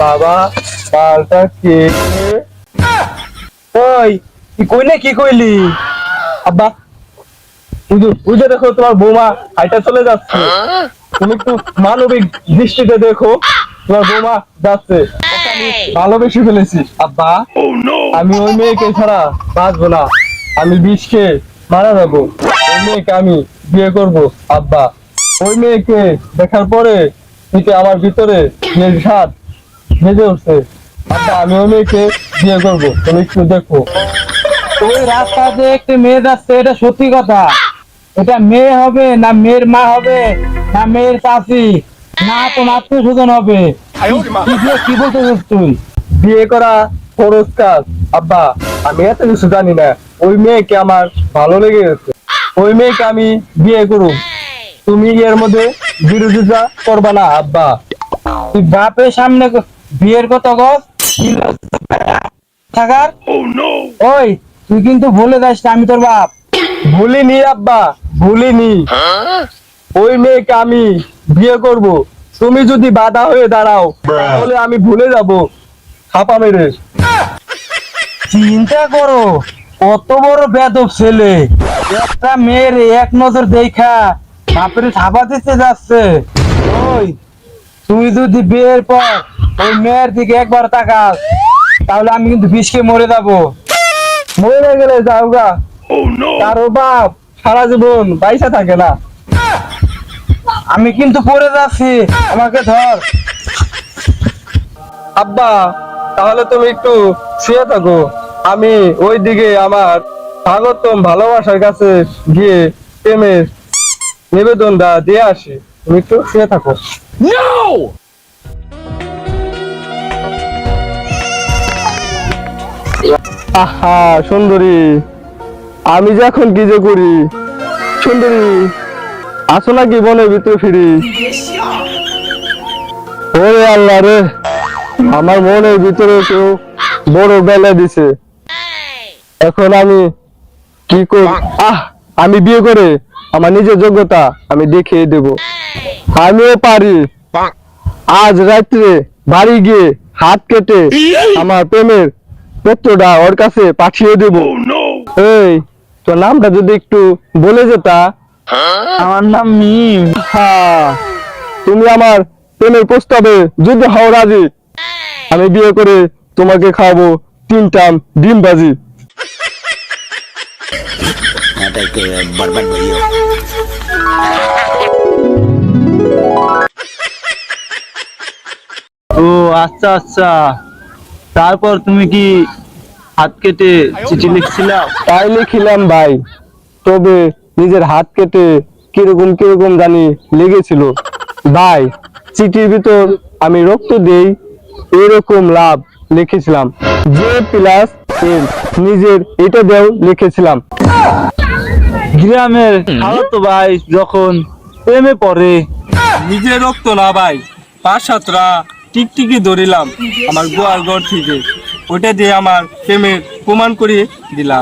বাবা পালটা কে? ওই কি কইলে কি কইলি? আব্বা ওই যে দেখো তোমার বৌমা হাইটা চলে যাচ্ছে। তুমি একটু মানবিক দৃষ্টিতে দেখো, তোমার বৌমা যাচ্ছে। ওকে আমি ভালোবেসে ফেলেছি আব্বা। আমি ওই মেয়েকে ছাড়া বাঁচবো না। আমি বিষকে মারা যাবো। ওই মেয়েকে আমি বিয়ে করব আব্বা। ওই মেয়েকে দেখার পরে থেকে আমার ভিতরে নেশাদ ভেজে উঠছে আব্বা। আমি ওই মেয়েকে বিয়ে করবো, তুমি একটু দেখো। ওই রাস্তাতে একটি মেয়ে যাচ্ছে, এটা সত্যি কথা? এটা মেয়ে হবে না মেয়ের মা হবে না মেয়ের চাচি না তোর আত্মীয় স্বজন হবে? কি বলতেছিস তুই? বিয়ে করা খরচ কাজ আব্বা। আমি এত কিছু জানি না। ওই মেয়েকে আমার ভালো লেগে গেছে, ওই মেয়েকে আমি বিয়ে করব। তুমি এর মধ্যে বিরোধিতা করবা না আব্বা। তুই বাপের সামনে বিয়ের কথা কস থাকার? ওই তুই কিন্তু ভুলে যাস না আমি তোর বাপ। ভুলিনি আব্বা, ভুলিনি। ওই মেয়েকে আমি বিয়ে করব। তুমি যদি বাধা হয়ে দাঁড়াও তাহলে আমি ভুলে যাব ছাপা মেরে। চিন্তা করো কত বড় বেদব ছেলে, একটা মেয়ের এক নজর দেখা বাপের থাবা দিতে যাচ্ছে। ওই তুই যদি বিয়ের পর ওই মেয়ের দিকে একবার তাকাস তাহলে আমি কিন্তু বিষকে মরে যাবো। মরে গেলে যাওগা, কারো বাপ সারা জীবন পয়সা থাকে না। আমি কিন্তু পড়ে যাচ্ছি, আমাকে ধর। আব্বা তাহলে তুমি একটু শুয়ে থাকো, আমি ওই দিকে আমার স্বাগতম ভালোবাসার কাছে গিয়ে প্রেমের নিবেদনটা দিয়ে আসি। তুমি একটু শুয়ে থাকো। আহা সুন্দরী, আমি যে এখন কি যে করি। সুন্দরী আসো নাকি বনের ভিতরে ফিরি। ওরে আল্লাহ রে, আমার মনের ভিতরে কেউ বড় বেলা দিছে। এখন আমি কি করি? আমি বিয়ে করে আমার নিজের যোগ্যতা আমি দেখিয়ে দেব। আমিও পারি। আজ রাত্রে বাড়ি গিয়ে হাত কেটে আমার প্রেমের পত্রটা ওর কাছে পাঠিয়ে দেব। এই তোর নামটা যদি একটু বলে যেতা। আমার নাম মিম। তুমি আমার প্রেমের প্রস্তাবে যদি হও রাজি, আমি বিয়ে করে তোমাকে খাওয়াবো 3 টাইম ডিম ভাজি। ও আচ্ছা আচ্ছা, তারপর তুমি কি হাত কেটে চিঠি লিখছিলা? তাই লিখিলাম ভাই, তবে নিজের হাত কেটে কিরকম কিরকম জানি লেগেছিল ভাই। চিঠির ভিতর আমি রক্ত দেই এরকম লাভ লিখেছিলাম, যে প্লাস এর নিজের এটা দেও লিখেছিলাম। গ্রামের খালাতো ভাই যখন প্রেমে পড়ে নিজের রক্ত না ভাই, 5-7টা টিকটিকি ধরিলাম আমার গোয়ার ঘর থেকে, ওটা দিয়ে আমার প্রেমের প্রমাণ করে দিলা।